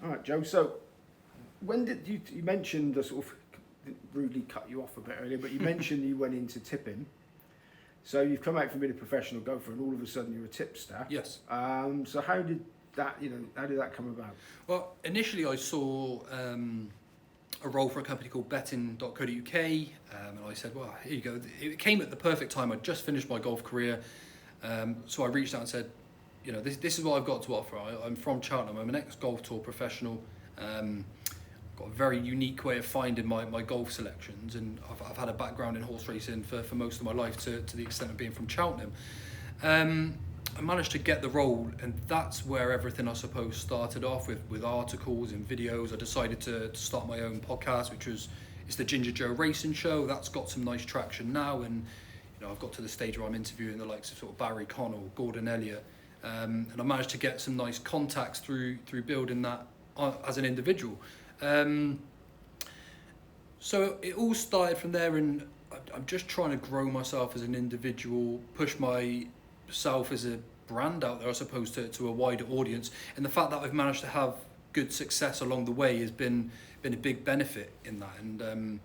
All right, Joe. So, when did you mentioned the sort of rudely cut you off a bit earlier, but you mentioned you went into tipping. So you've come out from being a professional golfer, and all of a sudden you're a tipster. Yes. So how did that, how did that come about? Well, initially I saw a role for a company called betting.co.uk, and I said, well, here you go. It came at the perfect time. I'd just finished my golf career, so I reached out and said, this is what I've got to offer. I'm from Cheltenham. I'm an ex-golf tour professional. Got a very unique way of finding my golf selections, and I've had a background in horse racing for most of my life to the extent of being from Cheltenham. I managed to get the role, and that's where everything, I suppose, started off with articles and videos. I decided to start my own podcast, it's the Ginger Joe Racing Show. That's got some nice traction now, and I've got to the stage where I'm interviewing the likes of sort of Barry Connell, Gordon Elliott, and I managed to get some nice contacts through building that as an individual. So it all started from there, and I'm just trying to grow myself as an individual, push myself as a brand out there, I suppose, to a wider audience. And the fact that I've managed to have good success along the way has been a big benefit in that. And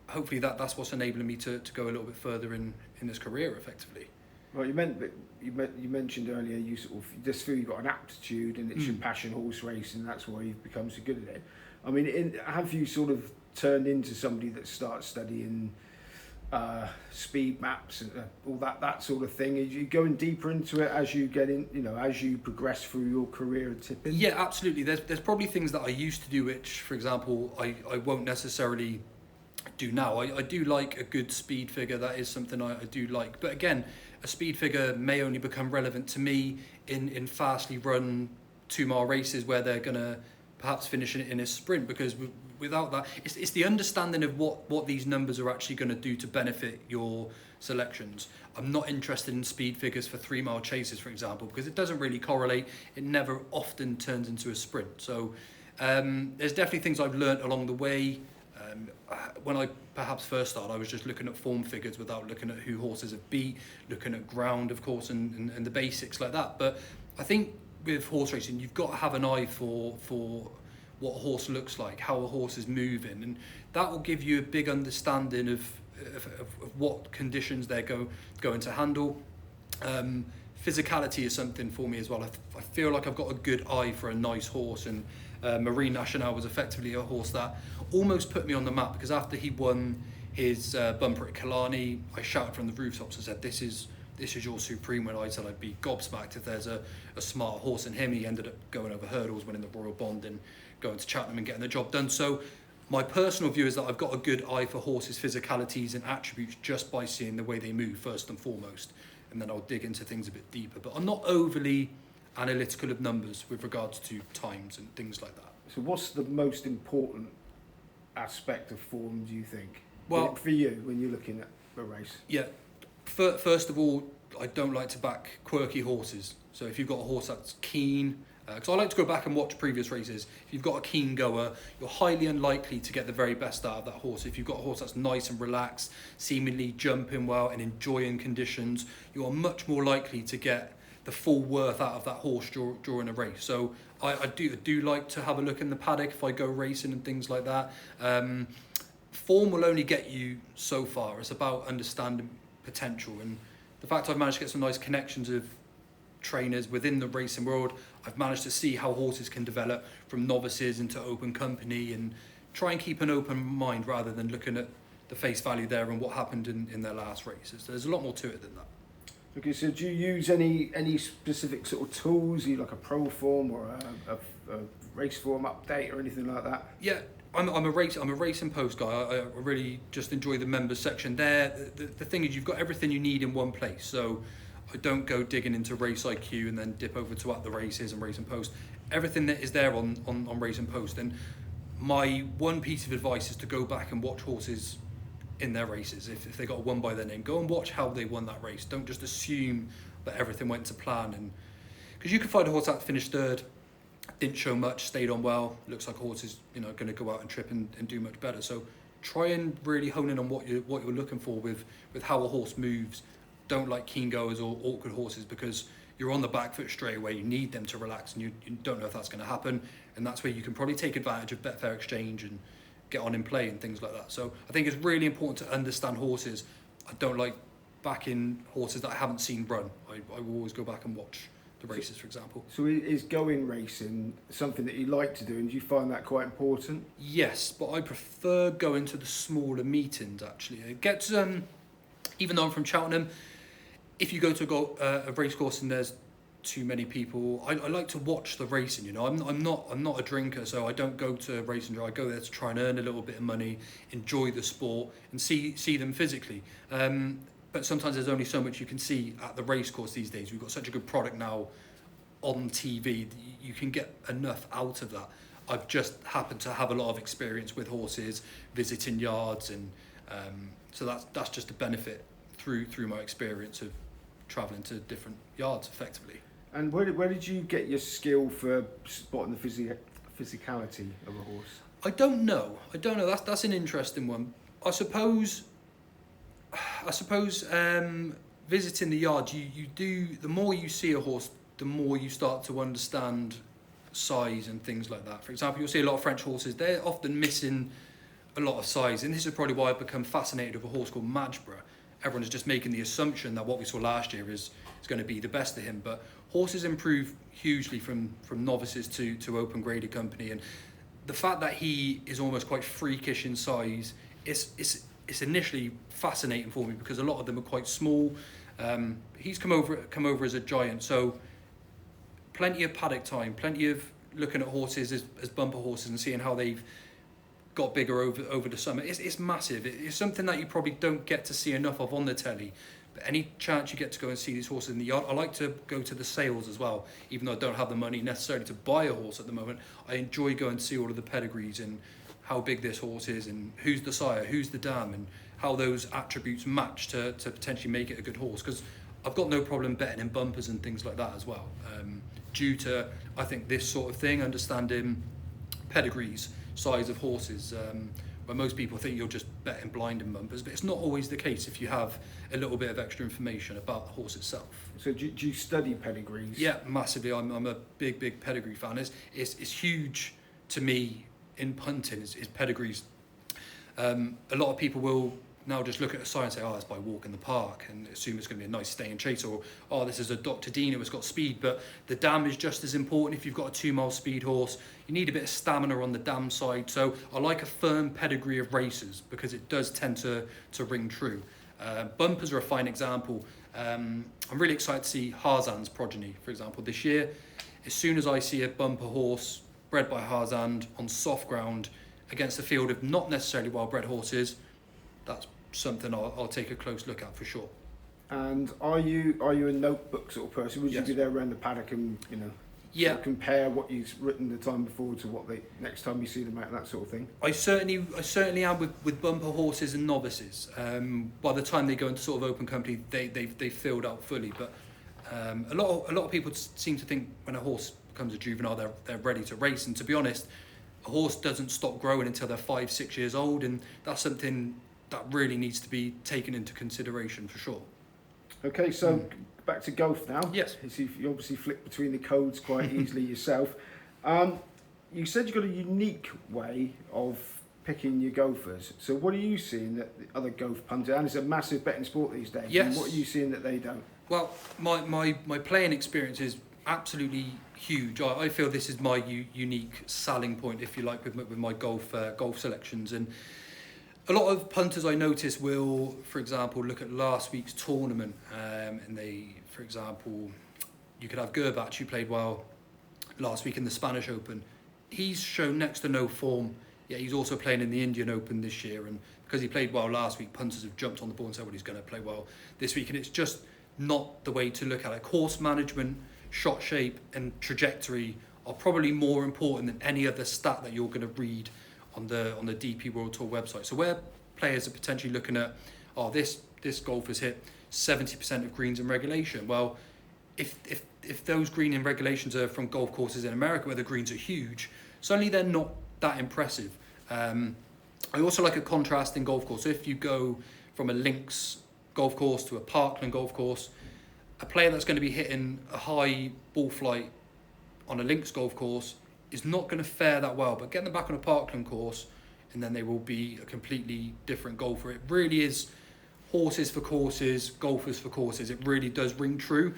hopefully that's what's enabling me to go a little bit further in this career, effectively. Well, you mentioned earlier you sort of just feel you've got an aptitude, and it's your passion, horse racing. That's why you've become so good at it. I mean, have you sort of turned into somebody that starts studying speed maps and all that sort of thing? Are you going deeper into it as you get in, as you progress through your career at tipping? Yeah, absolutely. There's probably things that I used to do which, for example, I won't necessarily do now. I do like a good speed figure. That is something I do like. But again, a speed figure may only become relevant to me in fastly run 2-mile races where they're going to perhaps finish in a sprint, because without that, it's the understanding of what these numbers are actually going to do to benefit your selections. I'm not interested in speed figures for 3-mile chases, for example, because it doesn't really correlate. It never often turns into a sprint. So there's definitely things I've learned along the way. When I perhaps first started, I was just looking at form figures without looking at who horses have beat, looking at ground, of course, and the basics like that. But I think with horse racing, you've got to have an eye for what a horse looks like, how a horse is moving, and that will give you a big understanding of what conditions they're going to handle. Physicality is something for me as well. I feel like I've got a good eye for a nice horse, and Marie National was effectively a horse that almost put me on the map, because after he won his bumper at Killarney, I shouted from the rooftops and said, this is your supreme win. I said I'd be gobsmacked if there's a smart horse in him. He ended up going over hurdles, winning the Royal Bond, and going to Cheltenham and getting the job done. So my personal view is that I've got a good eye for horses' physicalities and attributes just by seeing the way they move first and foremost, and then I'll dig into things a bit deeper. But I'm not overly analytical of numbers with regards to times and things like that. So what's the most important aspect of form, do you think? Well, for you, when you're looking at a race? Yeah, first of all, I don't like to back quirky horses. So if you've got a horse that's keen, because I like to go back and watch previous races, if you've got a keen goer, you're highly unlikely to get the very best out of that horse. If you've got a horse that's nice and relaxed, seemingly jumping well and enjoying conditions, you are much more likely to get the full worth out of that horse during a race. So I do like to have a look in the paddock if I go racing and things like that. Form will only get you so far. It's about understanding potential, and the fact I've managed to get some nice connections of trainers within the racing world, I've managed to see how horses can develop from novices into open company, and try and keep an open mind rather than looking at the face value there and what happened in their last races. There's a lot more to it than that. Okay, so do you use any specific sort of tools? Are you like a pro form or a race form update or anything like that? Yeah, I'm a racing post guy. I really just enjoy the members section there. The thing is, you've got everything you need in one place. So I don't go digging into Race IQ and then dip over to At the Races and Racing Post. Everything that is there on Racing Post. And my one piece of advice is to go back and watch horses in their races. If they got won by their name, go and watch how they won that race. Don't just assume that everything went to plan, and because you can find a horse that finished third, didn't show much, stayed on well, looks like a horse is going to go out and trip and do much better. So try and really hone in on what you're looking for with how a horse moves. Don't like keen goers or awkward horses, because you're on the back foot straight away. You need them to relax, and you don't know if that's going to happen. And that's where you can probably take advantage of Betfair Exchange and get on in play and things like that. So I think it's really important to understand horses. I don't like backing horses that I haven't seen run. I will always go back and watch the races, for example. So is going racing something that you like to do, and do you find that quite important? Yes, but I prefer going to the smaller meetings, actually. It gets, even though I'm from Cheltenham, if you go to a race course and there's too many people, I like to watch the racing. You know, I'm not a drinker, so I don't go to racing. I go there to try and earn a little bit of money, enjoy the sport, and see them physically. But sometimes there's only so much you can see at the race course these days. We've got such a good product now on TV. You can get enough out of that. I've just happened to have a lot of experience with horses, visiting yards, and so that's just a benefit through my experience of travelling to different yards effectively. And where did you get your skill for spotting the physicality of a horse? I don't know. That's an interesting one. I suppose visiting the yard, you do, the more you see a horse, the more you start to understand size and things like that. For example, you'll see a lot of French horses, they're often missing a lot of size, and this is probably why I've become fascinated with a horse called Madgeborough. Everyone is just making the assumption that what we saw last year is going to be the best of him, but horses improve hugely from novices to open graded company, and the fact that he is almost quite freakish in size it's initially fascinating for me, because a lot of them are quite small. He's come over as a giant, so plenty of paddock time, plenty of looking at horses as bumper horses and seeing how they've got bigger over the summer. It's massive. It's something that you probably don't get to see enough of on the telly. But any chance you get to go and see these horses in the yard, I like to go to the sales as well, even though I don't have the money necessarily to buy a horse at the moment. I enjoy going to see all of the pedigrees and how big this horse is, and who's the sire, who's the dam, and how those attributes match to potentially make it a good horse. Because I've got no problem betting in bumpers and things like that as well, due to, I think, this sort of thing, understanding pedigrees, size of horses, where most people think you're just betting blind in bumpers, but it's not always the case if you have a little bit of extra information about the horse itself. So do you study pedigrees? Yeah, massively. I'm a big pedigree fan. It's huge to me in punting is pedigrees. A lot of people will now just look at a sign and say, oh, it's by Walk in the Park, and assume it's going to be a nice stay and chase, or oh, this is a Dr. Dino, it's got speed. But the dam is just as important. If you've got a 2-mile speed horse, you need a bit of stamina on the dam side. So I like a firm pedigree of racers, because it does tend to ring true. Bumpers are a fine example. I'm really excited to see Harzan's progeny, for example, this year. As soon as I see a bumper horse bred by Harzan on soft ground against a field of not necessarily well-bred horses, that's something I'll take a close look at for sure. And are you a notebook sort of person? Would Yes. you be there around the paddock and Yeah, sort of compare what you've written the time before to what they next time you see them out, that sort of thing? I certainly am with bumper horses and novices. By the time they go into sort of open company, they've filled out fully. But a lot of people seem to think when a horse becomes a juvenile, they're ready to race. And to be honest, a horse doesn't stop growing until they're 5-6 years old, and that's something that really needs to be taken into consideration for sure. Okay, so back to golf now. Yes. You obviously flick between the codes quite easily yourself. You said you've got a unique way of picking your golfers. So what are you seeing that the other golf punters, and it's a massive betting sport these days, Yes. and what are you seeing that they don't? Well, my playing experience is absolutely huge. I feel this is my unique selling point, if you like, with my golf selections. And a lot of punters I notice will, for example, look at last week's tournament, and they, for example, you could have Gerbach, who played well last week in the Spanish Open. He's shown next to no form, yet he's also playing in the Indian Open this year, and because he played well last week, punters have jumped on the ball and said, well, he's going to play well this week, and it's just not the way to look at it. Course management, shot shape and trajectory are probably more important than any other stat that you're going to read on the DP World Tour website. So where players are potentially looking at, oh, this golfer's hit 70% of greens in regulation. Well, if those green in regulations are from golf courses in America where the greens are huge, suddenly they're not that impressive. I also like a contrasting golf course. So if you go from a links golf course to a parkland golf course, a player that's going to be hitting a high ball flight on a links golf course is not going to fare that well, but get them back on a parkland course and then they will be a completely different golfer. It really is horses for courses, golfers for courses. It really does ring true.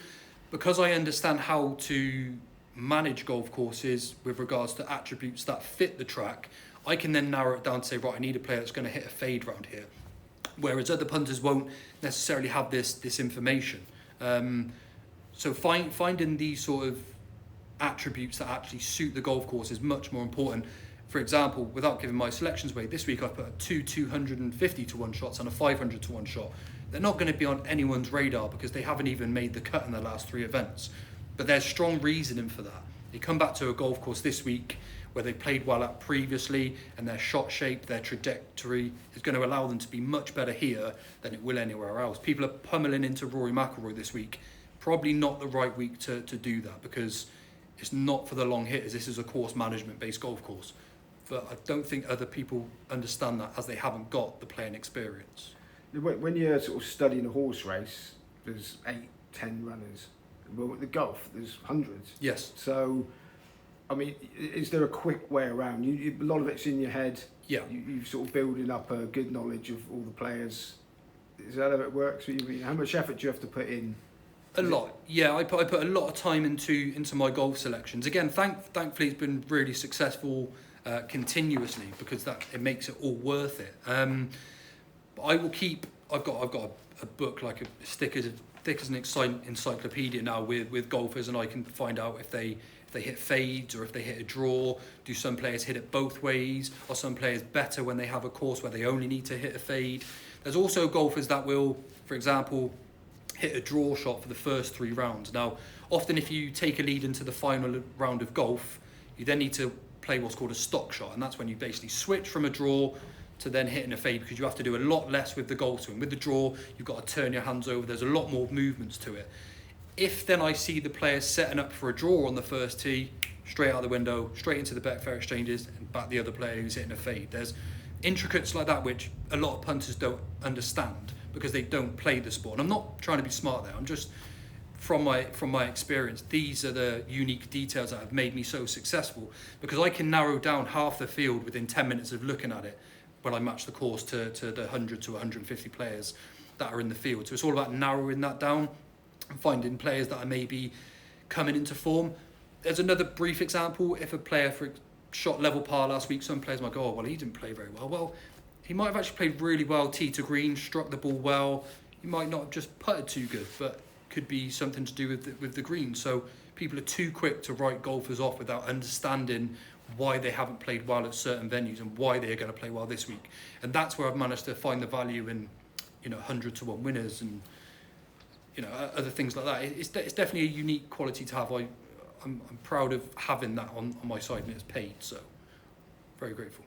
Because I understand how to manage golf courses with regards to attributes that fit the track, I can then narrow it down to say, right, I need a player that's going to hit a fade round here. Whereas other punters won't necessarily have this information. So finding these sort of attributes that actually suit the golf course is much more important. For example, without giving my selections away, this week I put two 250 to 1 shots and a 500 to 1 shot. They're not going to be on anyone's radar because they haven't even made the cut in the last 3 events. But there's strong reasoning for that. They come back to a golf course this week where they played well at previously, and their shot shape, their trajectory is going to allow them to be much better here than it will anywhere else. People are pummeling into Rory McIlroy this week. Probably not the right week to do that because it's not for the long hitters. This is a course management based golf course. But I don't think other people understand that as they haven't got the playing experience. When you're sort of studying a horse race, there's 8, 10 runners. Well, with the golf, there's hundreds. Yes. So, I mean, is there a quick way around? A lot of it's in your head. Yeah. You're sort of building up a good knowledge of all the players. Is that how it works for you? How much effort do you have to put in? A lot. Yeah, I put a lot of time into my golf selections. Again, thankfully it's been really successful continuously because it makes it all worth it. But I will keep. I've got a book like thick as an encyclopedia now with golfers, and I can find out if they hit fades or if they hit a draw. Do some players hit it both ways? Are some players better when they have a course where they only need to hit a fade? There's also golfers that will, for example, hit a draw shot for the first 3 rounds. Now, often if you take a lead into the final round of golf, you then need to play what's called a stock shot, and that's when you basically switch from a draw to then hitting a fade because you have to do a lot less with the golf swing. With the draw, you've got to turn your hands over. There's a lot more movements to it. If then I see the players setting up for a draw on the first tee, straight out the window, straight into the Betfair exchanges, and back the other player who's hitting a fade. There's intricacies like that which a lot of punters don't understand because they don't play the sport. And I'm not trying to be smart there. I'm just, from my experience, these are the unique details that have made me so successful because I can narrow down half the field within 10 minutes of looking at it when I match the course to the 100 to 150 players that are in the field. So it's all about narrowing that down and finding players that are maybe coming into form. There's another brief example. If a player shot level par last week, some players might go, oh, well, he didn't play very well. Well, he might have actually played really well tee to green, struck the ball well. He might not have just putted too good, but could be something to do with the green. So people are too quick to write golfers off without understanding why they haven't played well at certain venues and why they are going to play well this week. And that's where I've managed to find the value in, 100 to 1 winners and, other things like that. It's definitely a unique quality to have. I'm proud of having that on my side, and it's paid, so very grateful.